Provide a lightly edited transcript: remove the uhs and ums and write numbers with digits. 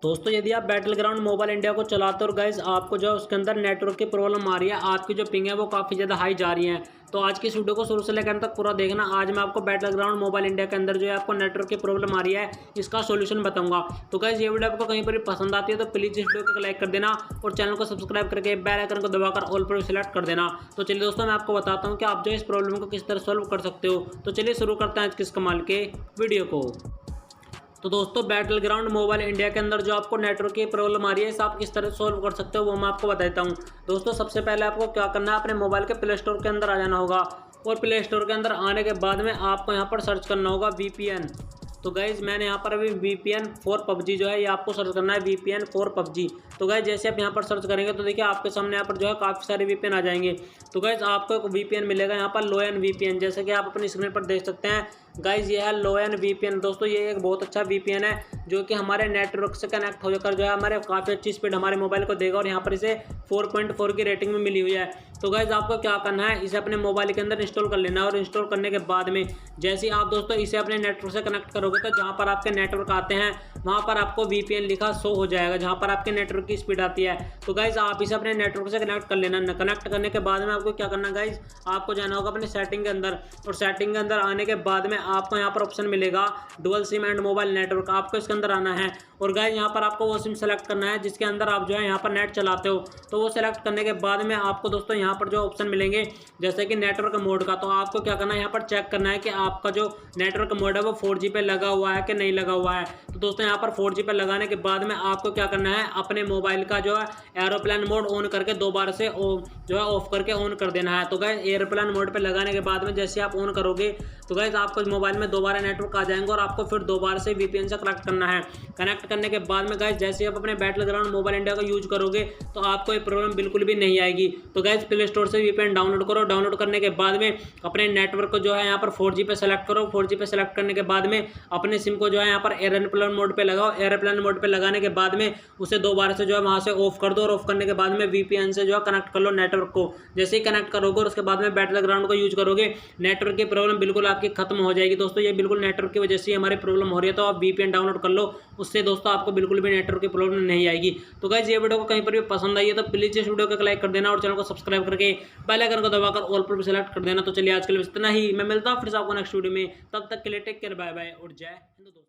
दोस्तों यदि आप बैटल ग्राउंड मोबाइल इंडिया को चलाते हो और गाइज आपको जो है उसके अंदर नेटवर्क की प्रॉब्लम आ रही है, आपकी जो पिंग है वो काफ़ी ज़्यादा हाई जा रही है, तो आज की इस वीडियो को शुरू से लेकर अंत तक पूरा देखना। आज मैं आपको बैटल ग्राउंड मोबाइल इंडिया के अंदर जो है आपको नेटवर्क की प्रॉब्लम आ रही है इसका सोल्यूशन बताऊंगा। तो गाइज ये वीडियो आपको कहीं पर भी पसंद आती है तो प्लीज़ इस वीडियो को लाइक कर देना और चैनल को सब्सक्राइब करके बेल आइकन को दबाकर ऑल पर सिलेक्ट कर देना। तो चलिए दोस्तों मैं आपको बताता हूँ कि आप जो इस प्रॉब्लम को किस तरह सॉल्व कर सकते हो। तो चलिए शुरू करते हैं आज किस कमाल के वीडियो को। तो दोस्तों बैटल ग्राउंड मोबाइल इंडिया के अंदर जो आपको नेटवर्क की प्रॉब्लम आ रही है इसे आप किस तरह सॉल्व कर सकते हो वो मैं आपको बता देता हूँ। दोस्तों सबसे पहले आपको क्या करना है, अपने मोबाइल के प्ले स्टोर के अंदर आ जाना होगा और प्ले स्टोर के अंदर आने के बाद में आपको यहाँ पर सर्च करना होगा VPN। तो गाइज मैंने यहाँ पर अभी VPN फॉर PUBG जो है ये आपको सर्च करना है, VPN फॉर PUBG। तो गाइज जैसे आप यहाँ पर सर्च करेंगे तो देखिए आपके सामने यहाँ पर जो है काफ़ी सारे VPN आ जाएंगे। तो गाइज आपको एक VPN मिलेगा यहाँ पर लोएन VPN, जैसे कि आप अपनी स्क्रीन पर देख सकते हैं। गाइज ये है लोएन VPN। दोस्तों ये एक बहुत अच्छा VPN है जो कि हमारे नेटवर्क से कनेक्ट होकर जो है हमारे काफ़ी अच्छी स्पीड हमारे मोबाइल को देगा और यहाँ पर इसे 4.4 की रेटिंग में मिली हुई है। तो गाइज आपको क्या करना है, इसे अपने मोबाइल के अंदर इंस्टॉल कर लेना है और इंस्टॉल करने के बाद में जैसे ही आप दोस्तों इसे अपने नेटवर्क से कनेक्ट करोगे तो जहाँ पर आपके नेटवर्क आते हैं वहाँ पर आपको VPN लिखा शो हो जाएगा जहाँ पर आपके नेटवर्क की स्पीड आती है। तो गाइज आप इसे अपने नेटवर्क से कनेक्ट कर लेना। कनेक्ट करने के बाद में आपको क्या करना है गाइज, आपको जाना होगा अपने सेटिंग के अंदर और सेटिंग के अंदर आने के बाद में आपको यहाँ पर ऑप्शन मिलेगा dual SIM and mobile network. आपको इसके अंदर आना है और गाइज यहाँ पर आपको वो सिम सेलेक्ट करना है जिसके अंदर आप जो है यहाँ पर नेट चलाते हो। तो वो सेलेक्ट करने के बाद में आपको दोस्तों यहाँ पर जो ऑप्शन मिलेंगे जैसे कि नेटवर्क मोड का, तो आपको क्या करना है यहाँ पर चेक करना है कि आपका जो नेटवर्क मोड है वो 4G पे लगा हुआ है कि नहीं लगा हुआ है। तो दोस्तों यहाँ पर 4G पे लगाने के बाद में आपको क्या करना है, अपने मोबाइल का जो है एरोप्लेन मोड ऑन करके दोबारा से जो है ऑफ करके ऑन कर देना है। तो गाइज एरोप्लेन मोड पे लगाने के बाद में जैसे आप ऑन करोगे तो गाइज आपको मोबाइल में दोबारा नेटवर्क आ जाएंगे और आपको फिर दोबारा से VPN से कनेक्ट करना है। कनेक्ट करने के बाद में गाइज जैसे आप अपने बैटल ग्राउंड मोबाइल इंडिया का यूज करोगे तो आपको ये प्रॉब्लम बिल्कुल भी नहीं आएगी। तो गाइज प्ले स्टोर से VPN डाउनलोड करो। डाउनलोड करने के बाद में अपने नेटवर्क को जो है यहाँ पर 4G पे सेलेक्ट करो। 4G पे सेलेक्ट करने के बाद में अपने सिम को जो है यहाँ पर एरोप्लेन मोड पे लगाओ। एरोप्लेन मोड पे लगाने के बाद में उसे दोबारा से जो है वहाँ से ऑफ कर दो और ऑफ करने के बाद में VPN से जो है कनेक्ट कर लो नेटवर्क को। जैसे ही कनेक्ट करोगे और उसके बाद में बैटल ग्राउंड को यूज करोगे नेटवर्क की प्रॉब्लम बिल्कुल आपकी खत्म हो जाएगी। दोस्तों ये बिल्कुल नेटवर्क की वजह से हमारी प्रॉब्लम हो रही है, तो आप VPN डाउनलोड कर लो, उससे दोस्तों आपको बिल्कुल भी नेटवर्क की प्रॉब्लम नहीं आएगी। तो गाइस ये वीडियो को कहीं पर भी पसंद आई है तो प्लीज इस वीडियो को लाइक कर देना और चैनल को सब्सक्राइब करके बेल आइकन को दबाकर ऑल पर भी सेलेक्ट कर देना। तो चलिए आज के लिए इतना ही, मैं मिलता हूँ फिर से आपको नेक्स्ट वीडियो में, तब तक के लिए टेक केयर, बाय बाय और जय हिंद दोस्तों।